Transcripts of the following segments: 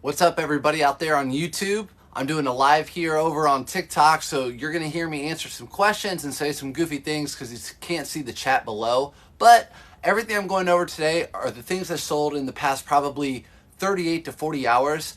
What's up, everybody out there on YouTube? I'm doing a live here over on TikTok, so you're going to hear me answer some questions and say some goofy things because you can't see the chat below. But everything I'm going over today are the things I sold in the past probably 38 to 40 hours.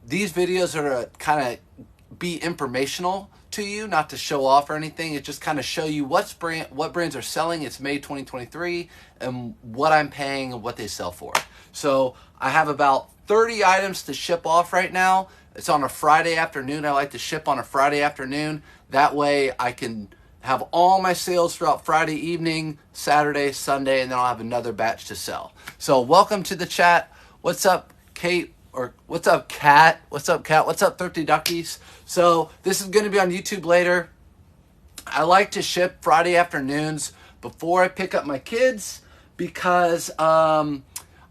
These videos are to kind of be informational to you, not to show off or anything. It just kind of show you what brands are selling. It's May 2023 and what I'm paying and what they sell for. So I have about 30 items to ship off right now. It's on a Friday afternoon. I like to ship on a Friday afternoon. That way I can have all my sales throughout Friday evening, Saturday, Sunday, and then I'll have another batch to sell. So welcome to the chat. What's up, Kate? Or what's up, Kat? What's up, Kat? What's up, Thrifty Duckies? So this is going to be on YouTube later. I like to ship Friday afternoons before I pick up my kids because I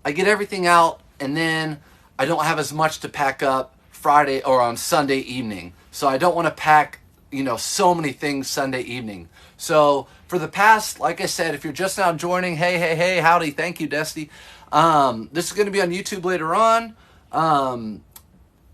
get everything out and then I don't have as much to pack up Friday or on Sunday evening. So I don't want to pack, so many things Sunday evening. So for the past, like I said, if you're just now joining, hey, howdy, thank you, Dusty. This is going to be on YouTube later on.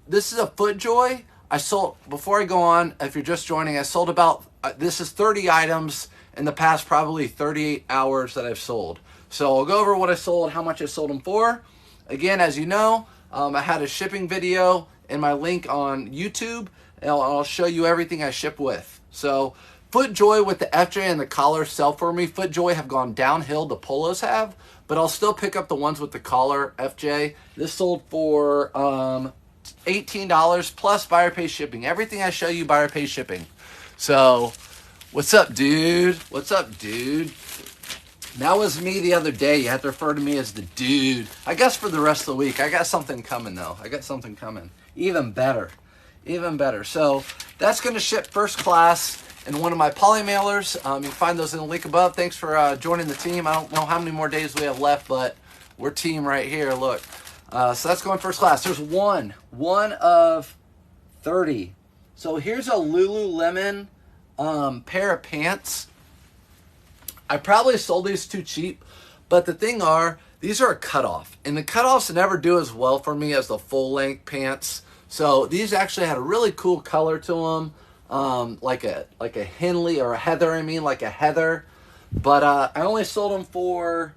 This is a FootJoy. I sold, before I go on, if you're just joining, I sold about, this is 30 items in the past probably 38 hours that I've sold. So I'll go over what I sold, how much I sold them for. Again, as you know, I had a shipping video in my link on YouTube, and I'll show you everything I ship with. So FootJoy with the FJ and the collar sell for me. FootJoy have gone downhill, the Bolos have, but I'll still pick up the ones with the collar FJ. This sold for $18 plus buyer pay shipping. Everything I show you, buyer pay shipping. So what's up, dude? What's up, dude? That was me the other day. You have to refer to me as the dude. I guess for the rest of the week. I got something coming, though. I got something coming. Even better. Even better. So that's going to ship first class in one of my poly mailers. You can find those in the link above. Thanks for joining the team. I don't know how many more days we have left, but we're team right here. Look. So that's going first class. There's one of 30. So here's a Lululemon pair of pants. I probably sold these too cheap, but the thing are, these are a cutoff, and the cutoffs never do as well for me as the full-length pants. So these actually had a really cool color to them, like a Henley or a Heather. Like a Heather, but I only sold them for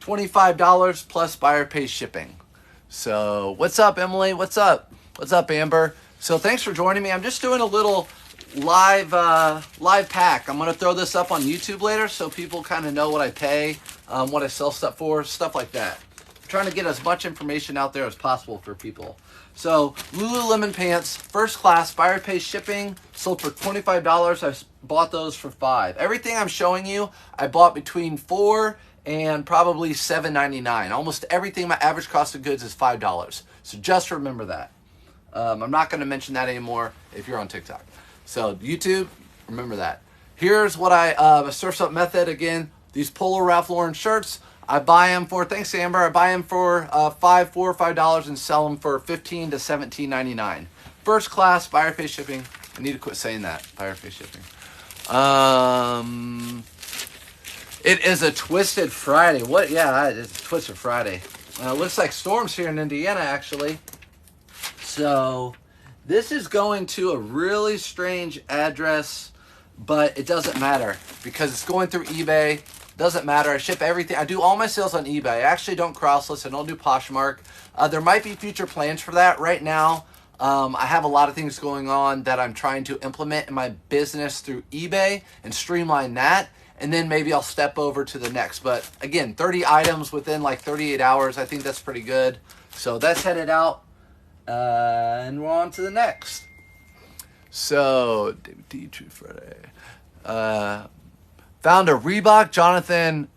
$25 plus buyer pay shipping. So what's up, Emily? What's up? What's up, Amber? So thanks for joining me. I'm just doing a little live pack. I'm gonna throw this up on YouTube later so people kind of know what I pay, what I sell stuff for, stuff like that. I'm trying to get as much information out there as possible for people. So Lululemon pants, first class, buyer pay shipping, sold for $25. I bought those for $5. Everything I'm showing you, I bought between $4 and probably $7.99. Almost everything, my average cost of goods is $5. So just remember that. I'm not going to mention that anymore if you're on TikTok. So YouTube, remember that. Here's what a Surf's Up method. Again, these Polo Ralph Lauren shirts, I buy them for, thanks Amber, I buy them for $4 or $5 and sell them for $15 to $17.99. First class, buyer pay shipping. I need to quit saying that, buyer pay shipping. It is a Twisted Friday. What? Yeah, it is a Twisted Friday. Looks like storms here in Indiana, actually. So this is going to a really strange address, but it doesn't matter because it's going through eBay. Doesn't matter. I ship everything. I do all my sales on eBay. I actually don't cross-list. I don't do Poshmark. There might be future plans for that. Right now, I have a lot of things going on that I'm trying to implement in my business through eBay and streamline that. And then maybe I'll step over to the next. But again, 30 items within like 38 hours. I think that's pretty good. So that's headed out. And we're on to the next. So, David D. True Friday. Found a Reebok Jonathan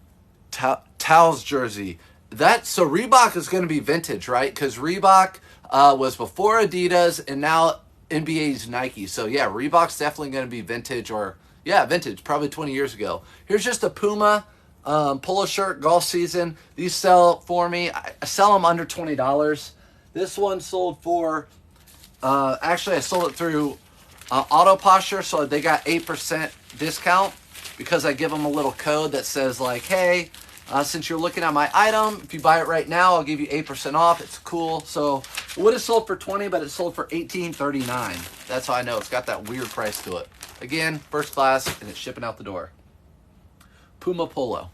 Towles jersey. So Reebok is going to be vintage, right? Because Reebok was before Adidas and now NBA's Nike. So yeah, Reebok's definitely going to be vintage or... yeah, vintage, probably 20 years ago. Here's just a Puma polo shirt, golf season. These sell for me. I sell them under $20. This one sold for, actually I sold it through Auto Posture, so they got 8% discount because I give them a little code that says like, hey, since you're looking at my item, if you buy it right now, I'll give you 8% off. It's cool. So It would have sold for 20, but it sold for $18.39. That's how I know it's got that weird price to it. Again, first class, and it's shipping out the door. Puma Polo.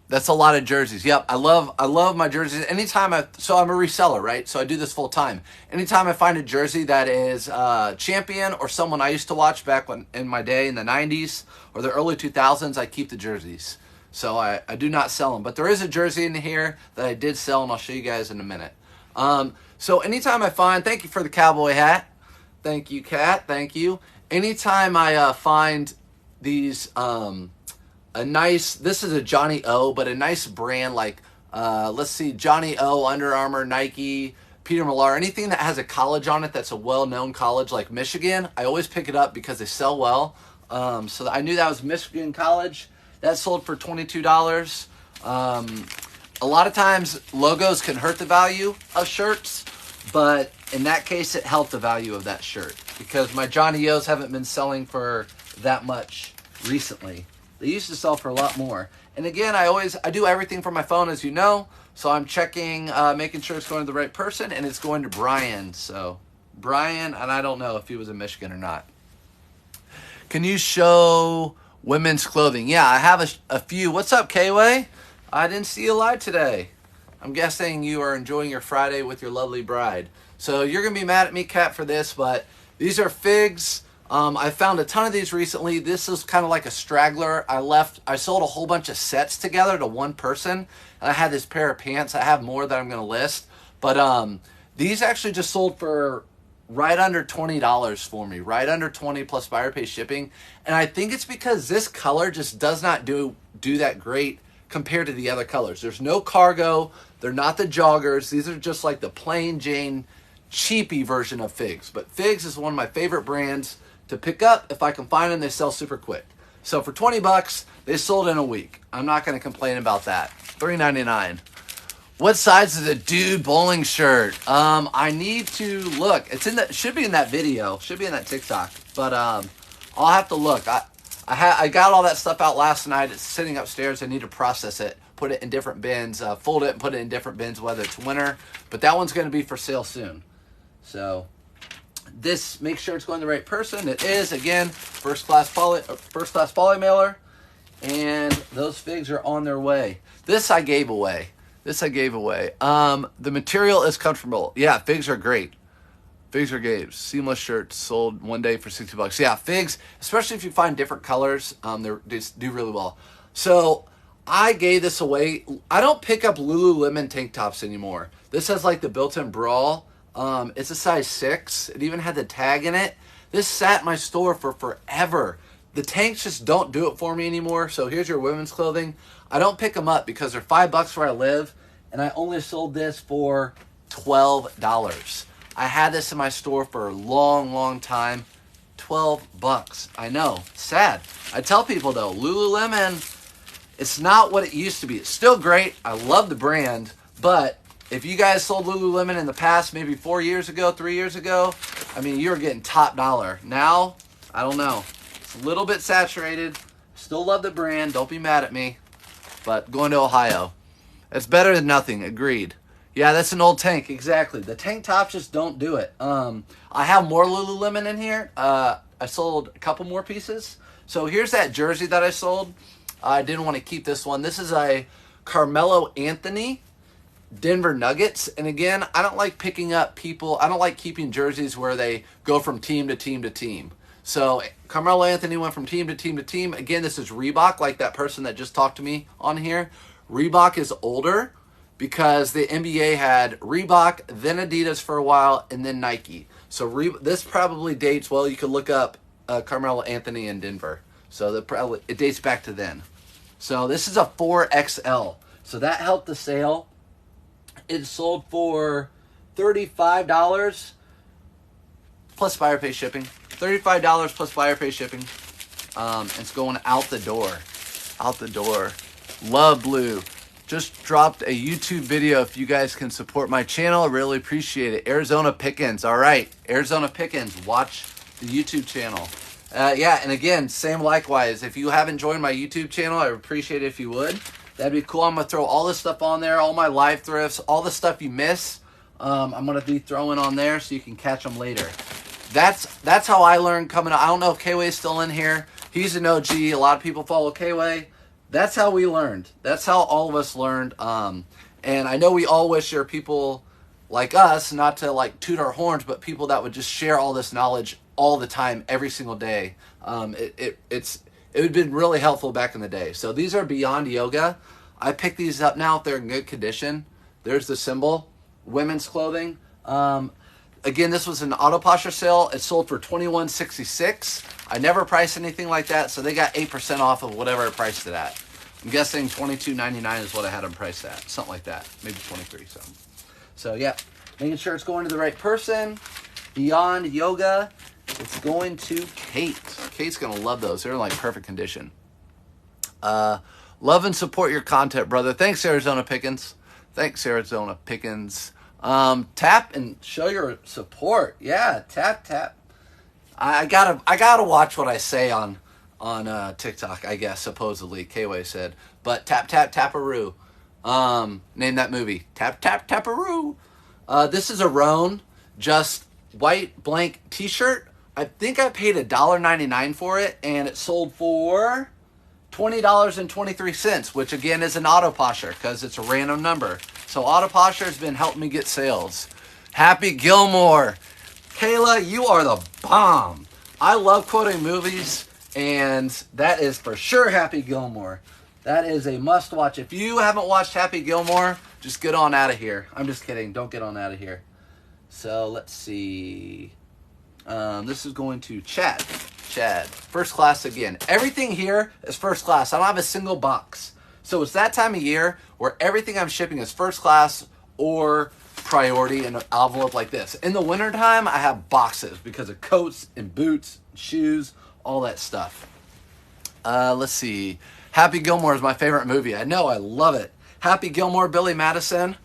That's a lot of jerseys. Yep, I love my jerseys. Anytime so I'm a reseller, right? So I do this full time. Anytime I find a jersey that is champion or someone I used to watch back in my day in the 90s or the early 2000s, I keep the jerseys. So I do not sell them. But there is a jersey in here that I did sell, and I'll show you guys in a minute. So anytime I find, thank you for the cowboy hat. Thank you, Kat. Thank you. Anytime I find these... this is a Johnny O, but a nice brand like, let's see, Johnny O, Under Armour, Nike, Peter Millar, anything that has a college on it that's a well-known college like Michigan, I always pick it up because they sell well. So I knew that was Michigan College. That sold for $22. A lot of times logos can hurt the value of shirts, but in that case, it helped the value of that shirt because my Johnny O's haven't been selling for that much recently. They used to sell for a lot more. And again, I do everything from my phone, as you know. So I'm checking, making sure it's going to the right person, and it's going to Brian. So Brian, and I don't know if he was in Michigan or not. Can you show women's clothing? Yeah, I have a few. What's up, K-Way? I didn't see you live today. I'm guessing you are enjoying your Friday with your lovely bride. So you're going to be mad at me, Kat, for this, but these are figs. I found a ton of these recently. This is kind of like a straggler. I sold a whole bunch of sets together to one person, and I had this pair of pants. I have more that I'm going to list, but these actually just sold for right under $20 for me, right under 20 plus buyer pay shipping. And I think it's because this color just does not do that great compared to the other colors. There's no cargo. They're not the joggers. These are just like the plain Jane cheapy version of figs. But figs is one of my favorite brands to pick up. If I can find them, they sell super quick. So for 20 bucks, they sold in a week. I'm not going to complain about that. $3.99. What size is a dude bowling shirt? I need to look. Should be in that video. Should be in that TikTok. But I'll have to look. I got all that stuff out last night. It's sitting upstairs. I need to process it, put it in different bins, fold it and put it in different bins, whether it's winter. But that one's going to be for sale soon. So this, make sure it's going to the right person. It is, again, first class poly mailer, and those figs are on their way. This I gave away. The material is comfortable. Yeah, figs are great. Figs are great. Seamless shirts sold one day for 60 bucks. Yeah, figs, especially if you find different colors, they do really well. So I gave this away. I don't pick up Lululemon tank tops anymore. This has like the built-in bra. It's a size 6. It even had the tag in it. This sat in my store for forever. The tanks just don't do it for me anymore. So here's your women's clothing. I don't pick them up because they're $5 where I live, and I only sold this for $12. I had this in my store for a long, long time. 12 bucks. I know. Sad. I tell people though, Lululemon, it's not what it used to be. It's still great. I love the brand, but if you guys sold Lululemon in the past, maybe 4 years ago, 3 years ago, I mean, you were getting top dollar. Now, I don't know. It's a little bit saturated. Still love the brand. Don't be mad at me. But going to Ohio. It's better than nothing. Agreed. Yeah, that's an old tank. Exactly. The tank tops just don't do it. I have more Lululemon in here. I sold a couple more pieces. So here's that jersey that I sold. I didn't want to keep this one. This is a Carmelo Anthony Denver Nuggets. And again, I don't like picking up people. I don't like keeping jerseys where they go from team to team to team. So Carmelo Anthony went from team to team to team. Again, this is Reebok, like that person that just talked to me on here. Reebok is older because the NBA had Reebok, then Adidas for a while, and then Nike. So this probably dates, well, you could look up Carmelo Anthony in Denver. So it dates back to then. So this is a 4XL. So that helped the sale. It sold for $35 plus buyer pay shipping. $35 plus buyer pay shipping. It's going out the door. Out the door. Love blue. Just dropped a YouTube video. If you guys can support my channel, I really appreciate it. Arizona Pickens. All right. Arizona Pickens. Watch the YouTube channel. Yeah, and again, same likewise. If you haven't joined my YouTube channel, I would appreciate it if you would. That'd be cool. I'm going to throw all this stuff on there, all my live thrifts, all the stuff you miss. I'm going to be throwing on there so you can catch them later. That's how I learned coming up. I don't know if K-Way's still in here. He's an OG. A lot of people follow K-Way. That's how we learned. That's how all of us learned. And I know we all wish there were people like us, not to like toot our horns, but people that would just share all this knowledge all the time, every single day. It would have been really helpful back in the day. So these are Beyond Yoga. I picked these up now if they're in good condition. There's the symbol. Women's clothing. Again, this was an auto posture sale. It sold for $21.66. I never priced anything like that, so they got 8% off of whatever I priced it at. I'm guessing $22.99 is what I had them priced at. Something like that. Maybe $23 something. So yeah, making sure it's going to the right person. Beyond Yoga. It's going to Kate. Kate's going to love those. They're in like perfect condition. Love and support your content, brother. Thanks, Arizona Pickens. Thanks, Arizona Pickens. Tap and show your support. Yeah, tap. I gotta watch what I say on TikTok, I guess, supposedly, K-Way said. But taparoo. Name that movie. Taparoo. This is a Roan, just white blank t-shirt. I think I paid $1.99 for it, and it sold for $20.23, which again is an auto posture because it's a random number. So auto posture has been helping me get sales. Happy Gilmore. Kayla, you are the bomb. I love quoting movies, and that is for sure Happy Gilmore. That is a must watch. If you haven't watched Happy Gilmore, just get on out of here. I'm just kidding. Don't get on out of here. So let's see. This is going to Chad. First class again. Everything here is first class. I don't have a single box. So it's that time of year where everything I'm shipping is first class or priority in an envelope like this. In the wintertime, I have boxes because of coats and boots, and shoes, all that stuff. Let's see. Happy Gilmore is my favorite movie. I know, I love it. Happy Gilmore, Billy Madison.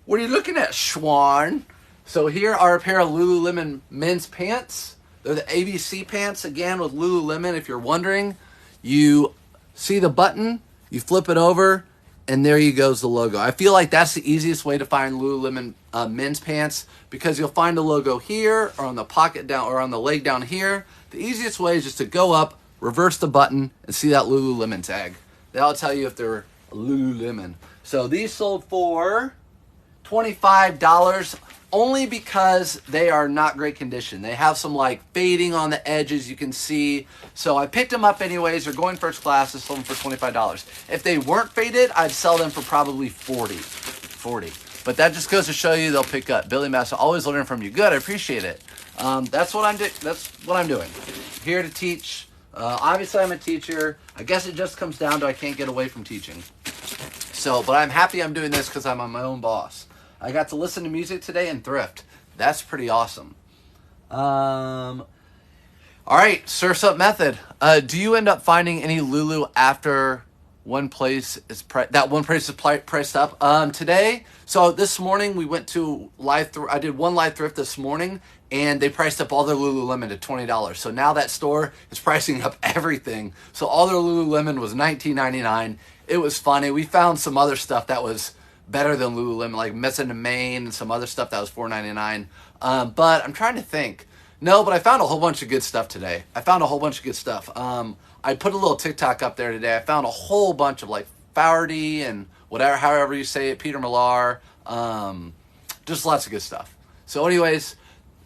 What are you looking at, Schwan? So here are a pair of Lululemon men's pants. They're the ABC pants, again, with Lululemon. If you're wondering, you see the button, you flip it over, and there you goes the logo. I feel like that's the easiest way to find Lululemon men's pants because you'll find the logo here or on the pocket down or on the leg down here. The easiest way is just to go up, reverse the button, and see that Lululemon tag. That'll tell you if they're Lululemon. So these sold for $25 only because they are not great condition. They have some like fading on the edges you can see. So I picked them up anyways. They're going first class. I sold them for $25. If they weren't faded, I'd sell them for probably $40. But that just goes to show you they'll pick up. Billy Master, always learning from you. Good, I appreciate it. That's what I'm doing. Here to teach. Obviously, I'm a teacher. I guess it just comes down to I can't get away from teaching. So, but I'm happy I'm doing this because I'm my own boss. I got to listen to music today and thrift. That's pretty awesome. All right, Surf's Up method. Do you end up finding any Lulu after one place is priced up? Today, so this morning we went to I did one live thrift this morning, and they priced up all their Lululemon to $20. So now that store is pricing up everything. So all their Lululemon was $19.99. It was funny. We found some other stuff that was better than Lululemon, like Messing to Maine and some other stuff that was $4.99. But I'm trying to think. No, but I found a whole bunch of good stuff today. I put a little TikTok up there today. I found a whole bunch of like Fowardy and whatever, however you say it, Peter Millar. Just lots of good stuff. So anyways,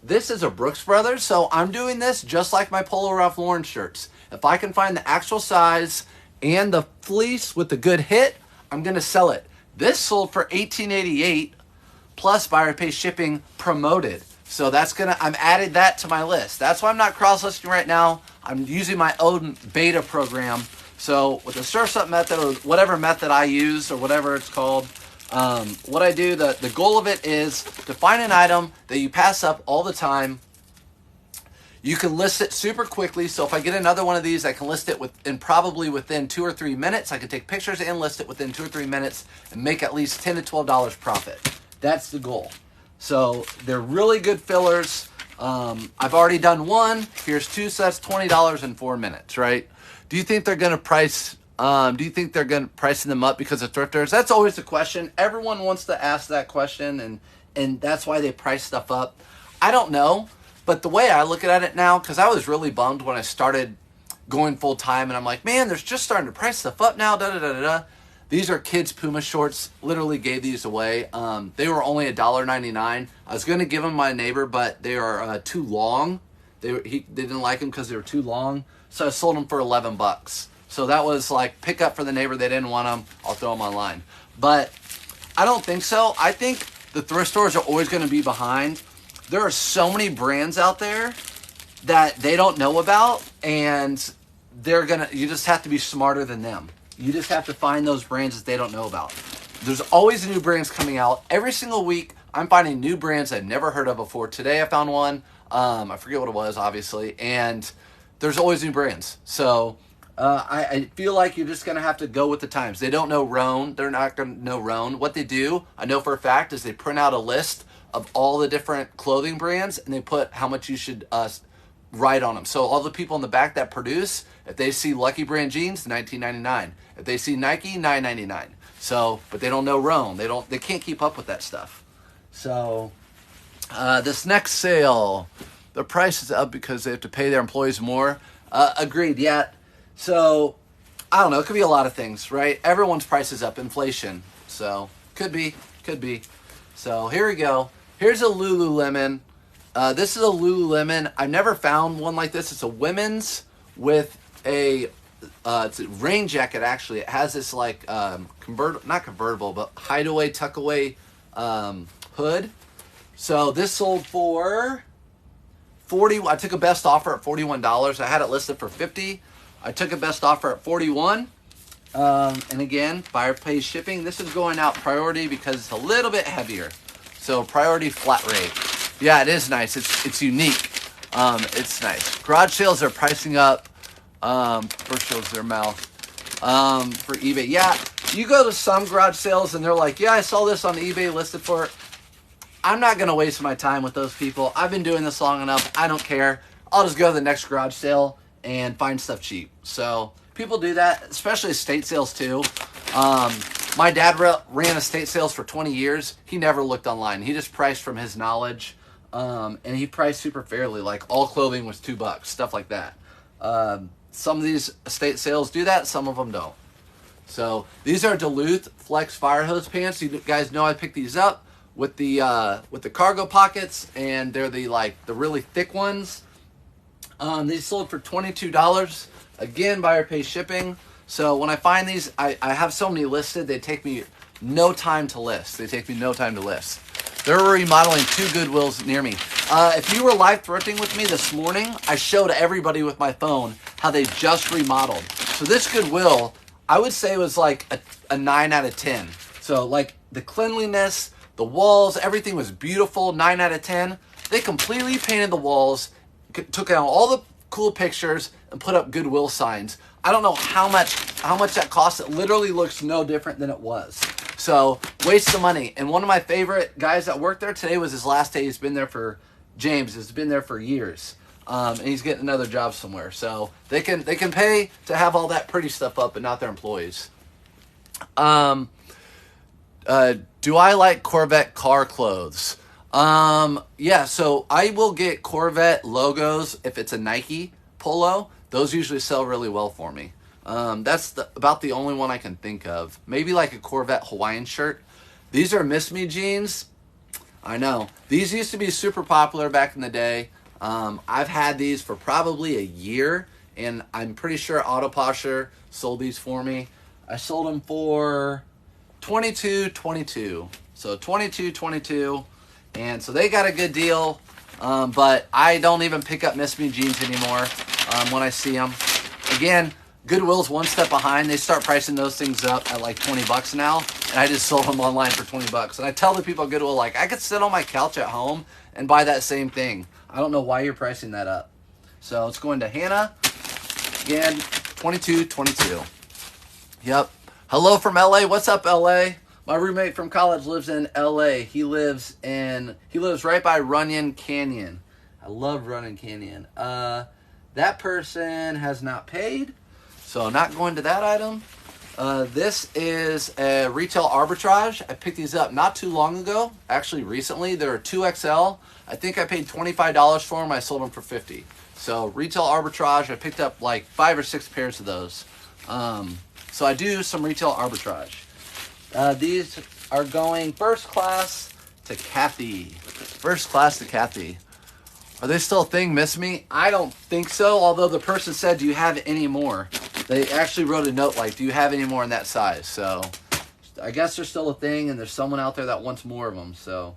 this is a Brooks Brothers. So I'm doing this just like my Polo Ralph Lauren shirts. If I can find the actual size and the fleece with the good hit, I'm going to sell it. This sold for $18.88 plus buyer pay shipping promoted. So I'm added that to my list. That's why I'm not cross-listing right now. I'm using my own beta program. So with the Surf's Up method or whatever method I use or whatever it's called, what I do, the goal of it is to find an item that you pass up all the time. You can list it super quickly. So if I get another one of these, I can list it probably within 2 or 3 minutes. I can take pictures and list it within 2 or 3 minutes and make at least $10 to $12 profit. That's the goal. So they're really good fillers. I've already done one. Here's two sets, $20 in 4 minutes, right? Do you think they're going to price Do you think they're going to pricing them up because of thrifters? That's always the question. Everyone wants to ask that question, and that's why they price stuff up. I don't know, but the way I look at it now, because I was really bummed when I started going full time, and I'm like, man, they're just starting to price stuff up now. Da da da da da. These are kids' Puma shorts. Literally gave these away. They were only $1.99. I was going to give them my neighbor, but they are too long. They didn't like them because they were too long, so I sold them for $11. So that was like pick up for the neighbor. They didn't want them. I'll throw them online. But I don't think so. I think the thrift stores are always going to be behind. There are so many brands out there that they don't know about, and you just have to be smarter than them. You just have to find those brands that they don't know about. There's always new brands coming out. Every single week, I'm finding new brands I've never heard of before. Today I found one. I forget what it was, obviously. And there's always new brands. So I feel like you're just going to have to go with the times. They don't know Rhone. They're not going to know Rhone. What they do, I know for a fact, is they print out a list of all the different clothing brands, and they put how much you should write on them. So all the people in the back that produce, if they see Lucky Brand jeans, $19.99. If they see Nike, $9.99. So, but they don't know Rhone. They can't keep up with that stuff. So, this next sale, the price is up because they have to pay their employees more. Agreed. Yeah. So, I don't know. It could be a lot of things, right? Everyone's price is up. Inflation. So, could be. So, here we go. Here's a Lululemon. This is a Lululemon. I've never found one like this. It's a women's with it's a rain jacket, actually. It has this like not convertible, but hideaway, tuckaway hood. So this sold for $40. I took a best offer at $41. I had it listed for $50. I took a best offer at $41. And again, buyer pays shipping. This is going out priority because it's a little bit heavier. So priority flat rate. Yeah, it is nice. It's unique. It's nice. Garage sales are pricing up. First shows their mouth. For eBay. Yeah, you go to some garage sales and they're like, yeah, I saw this on eBay listed for. I'm not going to waste my time with those people. I've been doing this long enough. I don't care. I'll just go to the next garage sale and find stuff cheap. So people do that, especially estate sales too. My dad ran estate sales for 20 years. He never looked online. He just priced from his knowledge. And he priced super fairly. Like all clothing was $2, stuff like that. Some of these estate sales do that. Some of them don't. So these are Duluth Flex Fire Hose pants. You guys know I picked these up with the cargo pockets, and they're the really thick ones. These sold for $22. Again, buyer pays shipping. So when I find these, I have so many listed. They take me no time to list. They're remodeling 2 Goodwills near me. If you were live thrifting with me this morning, I showed everybody with my phone how they just remodeled. So this Goodwill, I would say was like a 9 out of 10. So like the cleanliness, the walls, everything was beautiful, 9 out of 10. They completely painted the walls, took out all the cool pictures, and put up Goodwill signs. I don't know how much that cost. It literally looks no different than it was. So waste of money. And one of my favorite guys that worked there, today was his last day. He's been there for James. Has been there for years, and he's getting another job somewhere. So they can pay to have all that pretty stuff up, but not their employees. Do I like Corvette car clothes? Yeah. So I will get Corvette logos if it's a Nike polo. Those usually sell really well for me. That's about the only one I can think of. Maybe like a Corvette Hawaiian shirt. These are Miss Me jeans. I know. These used to be super popular back in the day. I've had these for probably a year, and I'm pretty sure Autoposher sold these for me. I sold them for $22.22. So $22.22. And so they got a good deal. But I don't even pick up Miss Me jeans anymore when I see them. Again, Goodwill's one step behind. They start pricing those things up at like $20 now, and I just sold them online for $20. And I tell the people at Goodwill, like, I could sit on my couch at home and buy that same thing. I don't know why you're pricing that up. So it's going to Hannah. Again, $22.22. Yep. Hello from LA. What's up, LA? My roommate from college lives in LA. He lives right by Runyon Canyon. I love Runyon Canyon. That person has not paid. So not going to that item. This is a retail arbitrage. I picked these up not too long ago. Actually, recently. They're 2XL. I think I paid $25 for them. I sold them for $50. So retail arbitrage. I picked up like 5 or 6 pairs of those. So I do some retail arbitrage. These are going first class to Kathy. First class to Kathy. Are they still a thing? Miss me? I don't think so. Although the person said, do you have any more? They actually wrote a note like, do you have any more in that size? So I guess they're still a thing, and there's someone out there that wants more of them. So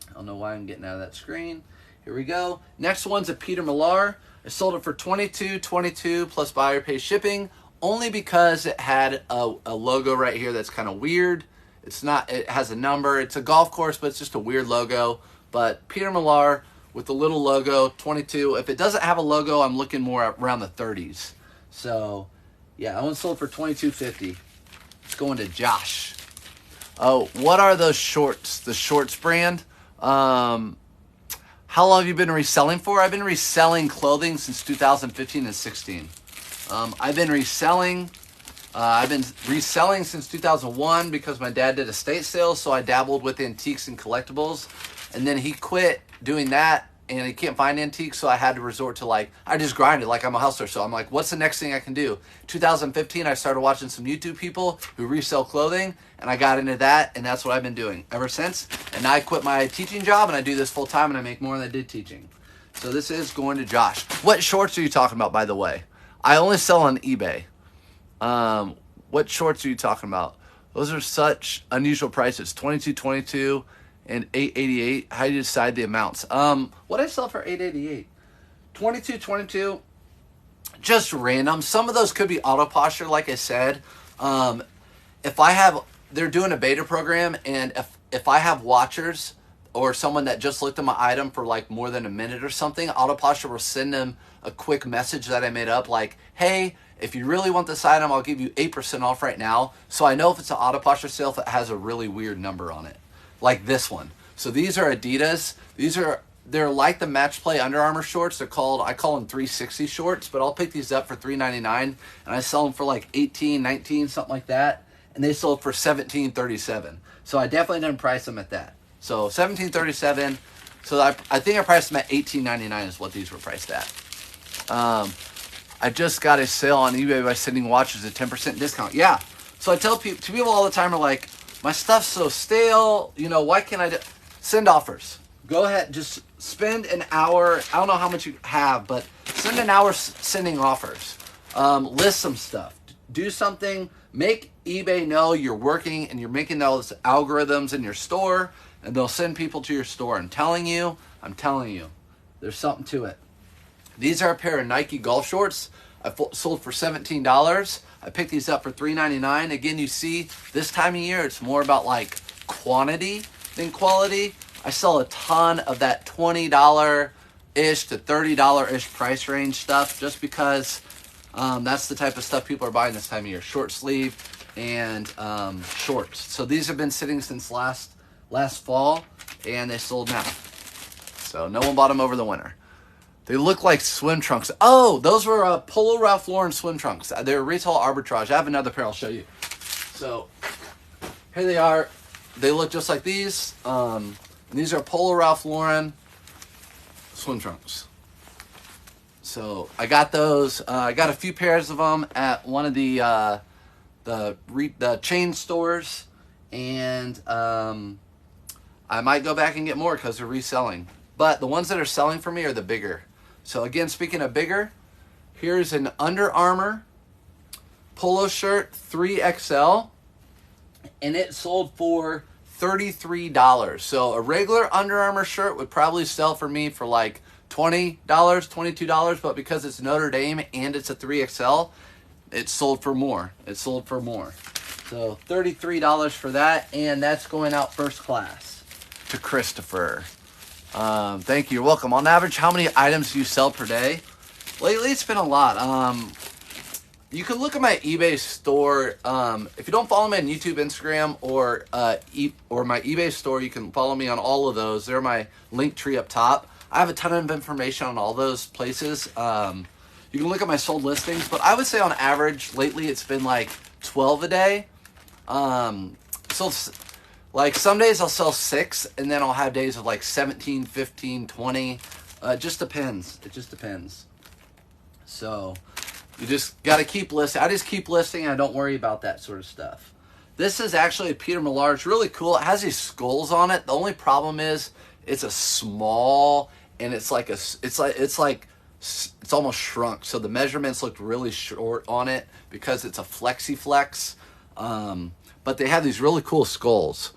I don't know why I'm getting out of that screen. Here we go. Next one's a Peter Millar. I sold it for $22.22 plus buyer pays shipping, only because it had a logo right here that's kind of weird. It's not, it has a number. It's a golf course, but it's just a weird logo. But Peter Millar with the little logo, 22. If it doesn't have a logo, I'm looking more around the 30s. So, yeah, that one sold for $22.50. It's going to Josh. Oh, what are those shorts? The Shorts brand. How long have you been reselling for? I've been reselling clothing since 2015 and 16. I've been reselling since 2001 because my dad did estate sales, so I dabbled with antiques and collectibles. And then he quit doing that, and he can't find antiques, so I had to resort to I just grinded like I'm a hustler. So I'm like, what's the next thing I can do? 2015, I started watching some YouTube people who resell clothing, and I got into that, and that's what I've been doing ever since. And now I quit my teaching job, and I do this full time, and I make more than I did teaching. So this is going to Josh. What shorts are you talking about, by the way? I only sell on eBay. What shorts are you talking about? Those are such unusual prices. $22.22 and $8.88. How do you decide the amounts? What I sell for $8.88? $22.22. Just random. Some of those could be auto posture, like I said. If I have, they're doing a beta program, and if I have watchers or someone that just looked at my item for more than a minute or something, auto posture will send them a quick message that I made up, like, hey, if you really want this item, I'll give you 8% off right now. So I know if it's an auto posture sale if it has a really weird number on it, like this one. So these are Adidas. They're like the Match Play Under Armour shorts. I call them 360 shorts, but I'll pick these up for $3.99, and I sell them for $18, $19, something like that. And they sold for $17.37. So I definitely didn't price them at that. So $17.37. So I think I priced them at $18.99 is what these were priced at. I just got a sale on eBay by sending watches a 10% discount. Yeah. So I tell people all the time are like, my stuff's so stale. Why can't I send offers? Go ahead, just spend an hour. I don't know how much you have, but spend an hour sending offers. List some stuff. Do something. Make eBay know you're working and you're making those algorithms in your store, and they'll send people to your store. I'm telling you, there's something to it. These are a pair of Nike golf shorts. I sold for $17. I picked these up for $3.99. Again, you see, this time of year, it's more about quantity than quality. I sell a ton of that $20-ish to $30-ish price range stuff just because that's the type of stuff people are buying this time of year. Short sleeve and shorts. So these have been sitting since last fall, and they sold now. So no one bought them over the winter. They look like swim trunks. Oh, those were Polo Ralph Lauren swim trunks. They're retail arbitrage. I have another pair I'll show you. So here they are. They look just like these. And these are Polo Ralph Lauren swim trunks. So I got those. I got a few pairs of them at one of the chain stores, and I might go back and get more because they're reselling. But the ones that are selling for me are the bigger. So again, speaking of bigger, here's an Under Armour polo shirt, 3XL, and it sold for $33. So a regular Under Armour shirt would probably sell for me for $20, $22, but because it's Notre Dame and it's a 3XL, it sold for more. So $33 for that, and that's going out first class to Christopher. Thank you. You're welcome. On average, how many items do you sell per day? Lately, it's been a lot. You can look at my eBay store. If you don't follow me on YouTube, Instagram, or my eBay store, you can follow me on all of those. They're my link tree up top. I have a ton of information on all those places. You You can look at my sold listings, but I would say on average lately it's been like 12 a day. So like some days I'll sell 6, and then I'll have days of like 17, 15, 20. It just depends. It just depends. So you just got to keep listing. I just keep listing, and I don't worry about that sort of stuff. This is actually a Peter Millar. It's really cool. It has these skulls on it. The only problem is it's a small, and it's almost shrunk. So the measurements looked really short on it because it's a flexi flex. But they have these really cool skulls.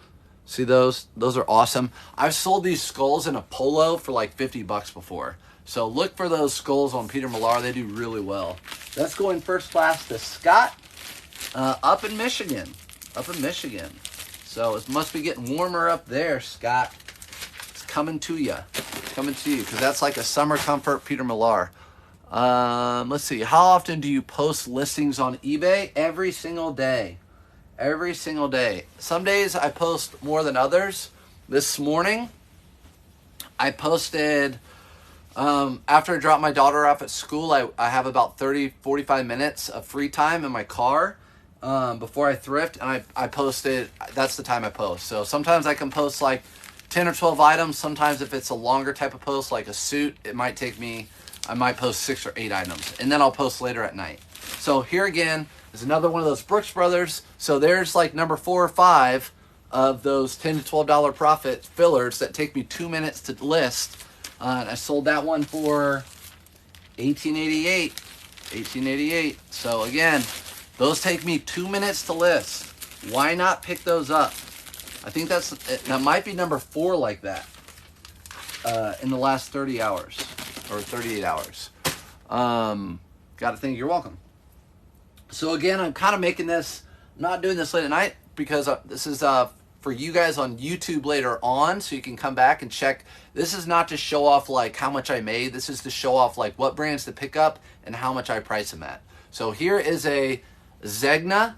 See those? Those are awesome. I've sold these skulls in a polo for like $50 before. So look for those skulls on Peter Millar. They do really well. That's going first class to Scott up in Michigan. Up in Michigan. So it must be getting warmer up there, Scott. It's coming to you. It's coming to you because that's like a summer comfort Peter Millar. Let's see. How often do you post listings on eBay? Every single day. Every single day. Some days I post more than others. This morning, I posted, after I dropped my daughter off at school, I have about 30, 45 minutes of free time in my car before I thrift, and I posted, that's the time I post. So sometimes I can post like 10 or 12 items. Sometimes if it's a longer type of post, like a suit, it might take me, I might post 6 or 8 items, and then I'll post later at night. So here again is another one of those Brooks Brothers. So there's like number 4 or 5 of those $10 to $12 profit fillers that take me 2 minutes to list. And I sold that one for $18.88. So again, those take me 2 minutes to list. Why not pick those up? I think that might be number 4 like that in the last 30 hours or 38 hours. Got to think. You're welcome. So again, I'm kind of making this, I'm not doing this late at night because this is for you guys on YouTube later on, so you can come back and check. This is not to show off like how much I made. This is to show off like what brands to pick up and how much I price them at. So here is a Zegna.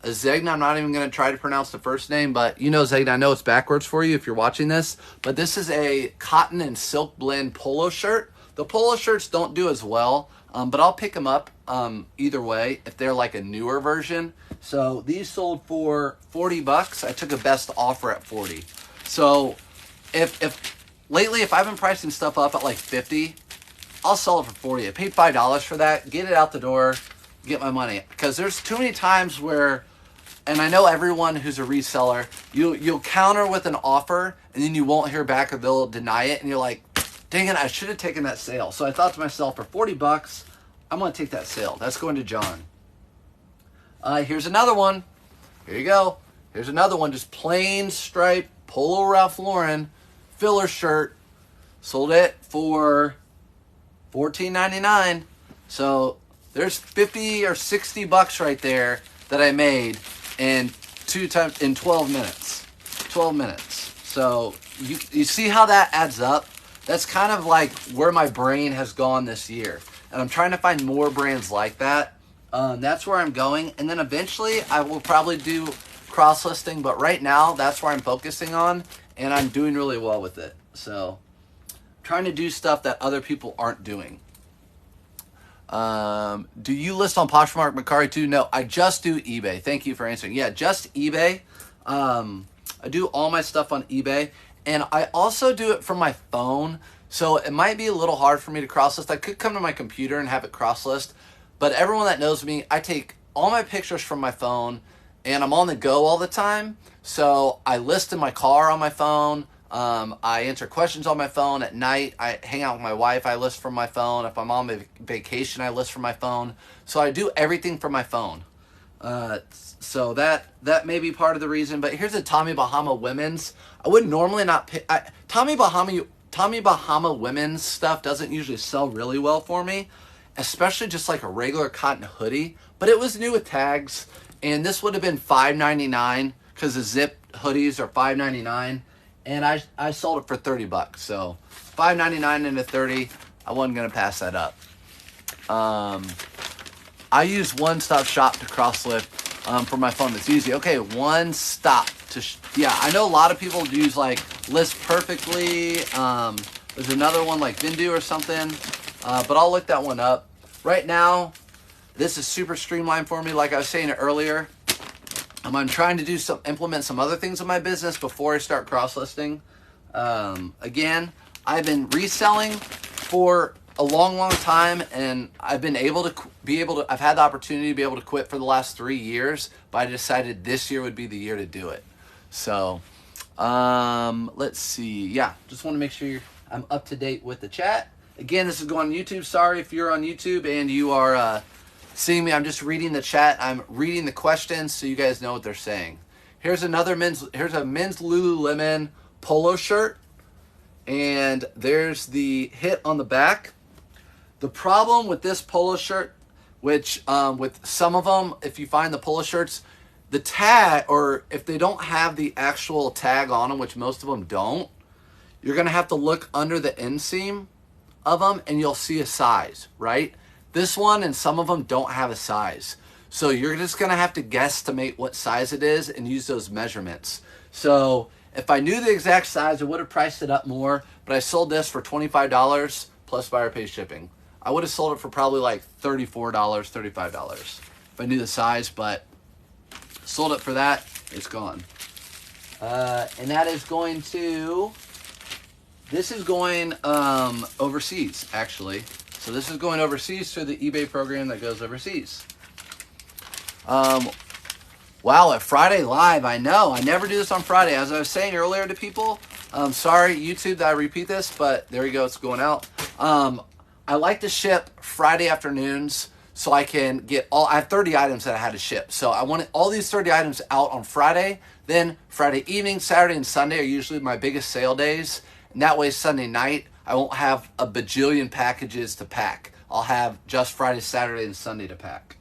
I'm not even going to try to pronounce the first name, but you know Zegna. I know it's backwards for you if you're watching this, but this is a cotton and silk blend polo shirt. The polo shirts don't do as well, but I'll pick them up either way if they're like a newer version. So these sold for $40. I took a best offer at 40. So if lately, if I've been pricing stuff up at like 50, I'll sell it for 40. I paid $5 for that. Get it out the door, get my money. Because there's too many times where, and I know everyone who's a reseller, you'll counter with an offer and then you won't hear back or they'll deny it, and you're like, dang it, I should have taken that sale. So I thought to myself, for $40, I'm going to take that sale. That's going to John. Here's another one. Here you go. Here's another one. Just plain striped Polo Ralph Lauren filler shirt. Sold it for $14.99. So there's 50 or 60 bucks right there that I made in 12 minutes. 12 minutes. So you see how that adds up? That's kind of like where my brain has gone this year. And I'm trying to find more brands like that. That's where I'm going. And then eventually I will probably do cross-listing. But right now, that's where I'm focusing on. And I'm doing really well with it. So I'm trying to do stuff that other people aren't doing. Do you list on Poshmark, Mercari too? No, I just do eBay. Thank you for answering. Yeah, just eBay. I do all my stuff on eBay. And I also do it from my phone. So it might be a little hard for me to cross-list. I could come to my computer and have it cross-list. But everyone that knows me, I take all my pictures from my phone. And I'm on the go all the time. So I list in my car on my phone. I answer questions on my phone at night. I hang out with my wife. I list from my phone. If I'm on vacation, I list from my phone. So I do everything from my phone. So that may be part of the reason. But here's a Tommy Bahama women's. I would normally not pick. Tommy Bahama women's stuff doesn't usually sell really well for me, especially just like a regular cotton hoodie. But it was new with tags, and this would have been $5.99 because the zip hoodies are $5.99. And I sold it for $30. So $5.99 into $30. I wasn't gonna pass that up. I use One Stop Shop to cross-lift for my phone. It's easy. Okay, One Stop to yeah. I know a lot of people use like List Perfectly. There's another one like Vindu or something, but I'll look that one up. right now, this is super streamlined for me. Like I was saying earlier, I'm trying to implement some other things in my business before I start cross-listing. Again, I've been reselling for a long time, and I've been able to I've had the opportunity to be able to quit for the last 3 years, but I decided this year would be the year to do it. So, let's see. Yeah, just want to make sure I'm up to date with the chat. Again, this is going on YouTube. Sorry if you're on YouTube and you are seeing me. I'm just reading the chat. I'm reading the questions so you guys know what they're saying. Here's a men's Lululemon polo shirt, and there's the hit on the back. The problem with this polo shirt, which with some of them, if you find the polo shirts, the tag, or if they don't have the actual tag on them, which most of them don't, you're going to have to look under the inseam of them and you'll see a size, right? This one and some of them don't have a size. So you're just going to have to guesstimate what size it is and use those measurements. So if I knew the exact size, I would have priced it up more, but I sold this for $25 plus buyer pays shipping. I would have sold it for probably like $34, $35 if I knew the size, but sold it for that. It's gone. And that is going to, this is going overseas, actually. So this is going overseas through the eBay program that goes overseas. Wow, at Friday Live, I know. I never do this on Friday. As I was saying earlier to people, sorry, YouTube, that I repeat this, but there you go, it's going out. I like to ship Friday afternoons so I can get I have 30 items that I had to ship. So I want all these 30 items out on Friday. Then Friday evening, Saturday, and Sunday are usually my biggest sale days. And that way Sunday night, I won't have a bajillion packages to pack. I'll have just Friday, Saturday, and Sunday to pack.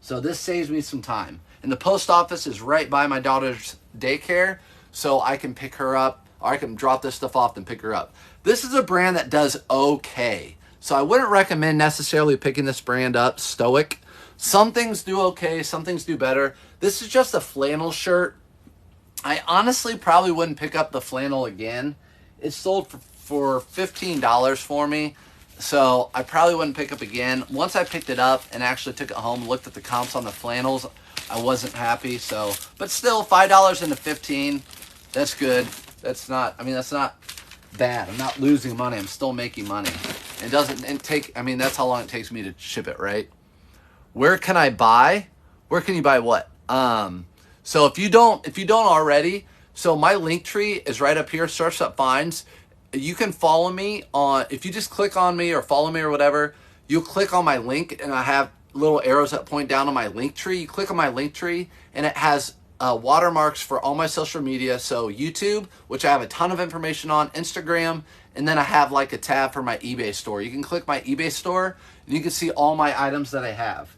So this saves me some time. And the post office is right by my daughter's daycare, so I can pick her up, or I can drop this stuff off and pick her up. This is a brand that does okay. So I wouldn't recommend necessarily picking this brand up, Stoic. Some things do okay, some things do better. This is just a flannel shirt. I honestly probably wouldn't pick up the flannel again. It sold for $15 for me, so I probably wouldn't pick up again. Once I picked it up and actually took it home, looked at the comps on the flannels, I wasn't happy. So, but still, $5 into 15, that's good. That's not bad. I'm not losing money. I'm still making money. It doesn't take, that's how long it takes me to ship it, right? Where can I buy? Where can you buy what? So if you don't already, so my link tree is right up here, Surfs Up Finds. You can follow me on, if you just click on me or follow me or whatever, you'll click on my link and I have little arrows that point down on my link tree. You click on my link tree and it has watermarks for all my social media. So YouTube, which I have a ton of information on, Instagram, and then I have like a tab for my eBay store. You can click my eBay store and you can see all my items that I have.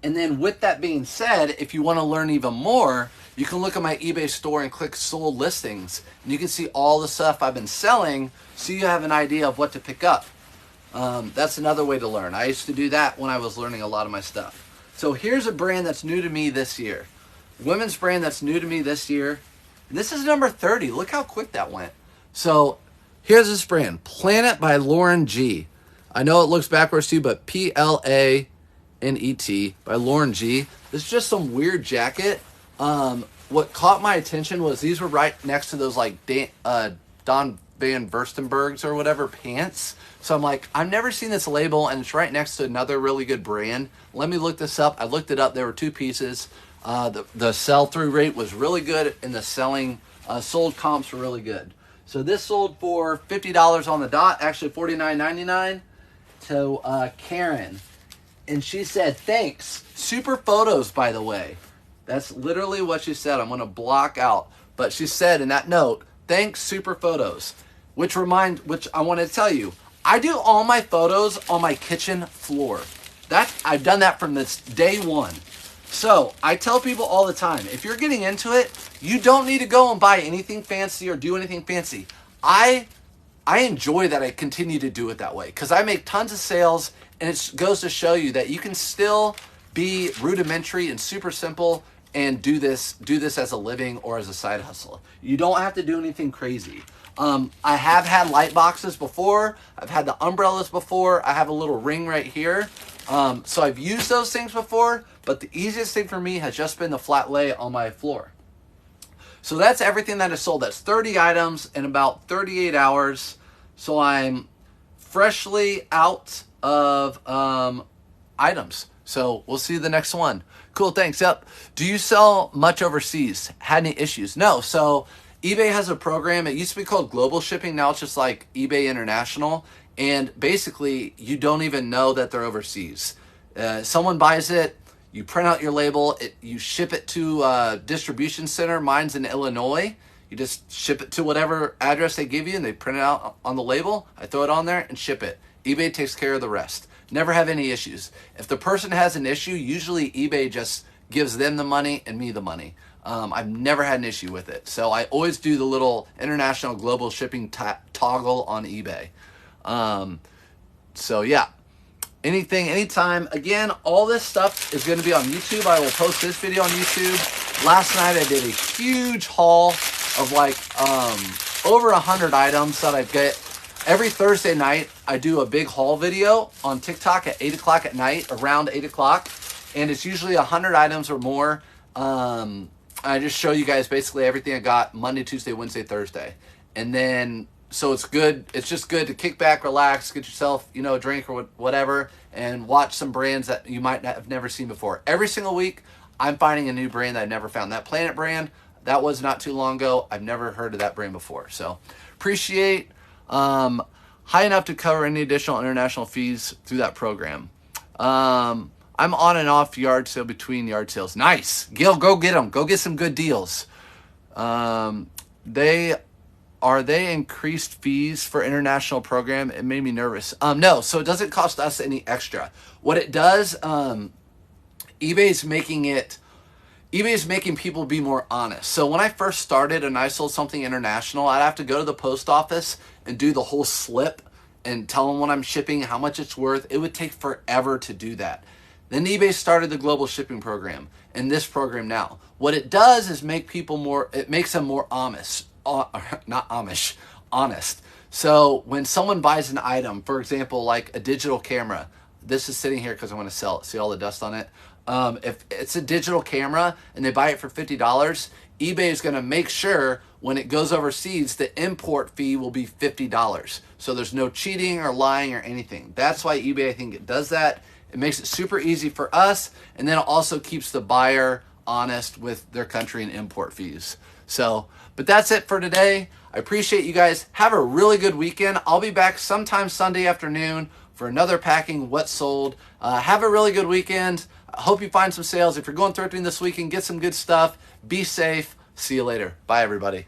And then with that being said, if you want to learn even more, you can look at my eBay store and click sold listings. And you can see all the stuff I've been selling so you have an idea of what to pick up. That's another way to learn. I used to do that when I was learning a lot of my stuff. So here's a brand that's new to me this year. Women's brand that's new to me this year. And this is number 30. Look how quick that went. So here's this brand, Planet by Lauren G. I know it looks backwards too, but Planet by Lauren G. This is just some weird jacket. What caught my attention was these were right next to those like Don Van Furstenberg's or whatever pants. So I'm like, I've never seen this label, and it's right next to another really good brand. Let me look this up. I looked it up. There were two pieces. The sell-through rate was really good, and the sold comps were really good. So this sold for $50 on the dot, actually $49.99 to Karen. And she said, thanks. Super photos, by the way. That's literally what she said. I'm going to block out. But she said in that note, thanks, super photos. Which I want to tell you, I do all my photos on my kitchen floor. I've done that from this day one. So I tell people all the time, if you're getting into it, you don't need to go and buy anything fancy or do anything fancy. I enjoy that I continue to do it that way because I make tons of sales, and it goes to show you that you can still be rudimentary and super simple and do this as a living or as a side hustle. You don't have to do anything crazy. I have had light boxes before. I've had the umbrellas before. I have a little ring right here. So I've used those things before, but the easiest thing for me has just been the flat lay on my floor. So that's everything that is sold. That's 30 items in about 38 hours. So I'm freshly out of items. So we'll see the next one. Cool, thanks. Yep. Do you sell much overseas? Had any issues? No. So eBay has a program. It used to be called global shipping. Now it's just like eBay International. And basically, you don't even know that they're overseas. Someone buys it. You print out your label. You ship it to a distribution center. Mine's in Illinois. You just ship it to whatever address they give you, and they print it out on the label. I throw it on there and ship it. eBay takes care of the rest. Never have any issues. If the person has an issue, usually eBay just gives them the money and me the money. I've never had an issue with it. So I always do the little international global shipping toggle on eBay. So yeah, anything, anytime. Again, all this stuff is going to be on YouTube. I will post this video on YouTube. Last night I did a huge haul of like over 100 items that I get. Every Thursday night, I do a big haul video on TikTok at 8 o'clock at night, around 8 o'clock. And it's usually 100 items or more. I just show you guys basically everything I got Monday, Tuesday, Wednesday, Thursday. And then, so it's good. It's just good to kick back, relax, get yourself, you know, a drink or whatever, and watch some brands that you might have never seen before. Every single week, I'm finding a new brand that I never found. That Planet brand, that was not too long ago. I've never heard of that brand before. So appreciate high enough to cover any additional international fees through that program. I'm on and off yard sale between yard sales. Nice. Gil, go get them. Go get some good deals. They increased fees for international program? It made me nervous. No, so it doesn't cost us any extra. What it does, eBay's making people be more honest. So when I first started and I sold something international, I'd have to go to the post office and do the whole slip and tell them what I'm shipping, how much it's worth. It would take forever to do that. Then eBay started the global shipping program and this program now. What it does is make people more, it makes them more honest. Honest. So when someone buys an item, for example, like a digital camera, this is sitting here because I want to sell it. See all the dust on it? If it's a digital camera and they buy it for $50, eBay is going to make sure when it goes overseas, the import fee will be $50. So there's no cheating or lying or anything. That's why eBay, I think, it does that. It makes it super easy for us, and then it also keeps the buyer honest with their country and import fees. So, but that's it for today. I appreciate you guys. Have a really good weekend. I'll be back sometime Sunday afternoon for another packing what sold. Have a really good weekend. I hope you find some sales. If you're going thrifting this weekend, get some good stuff. Be safe. See you later. Bye, everybody.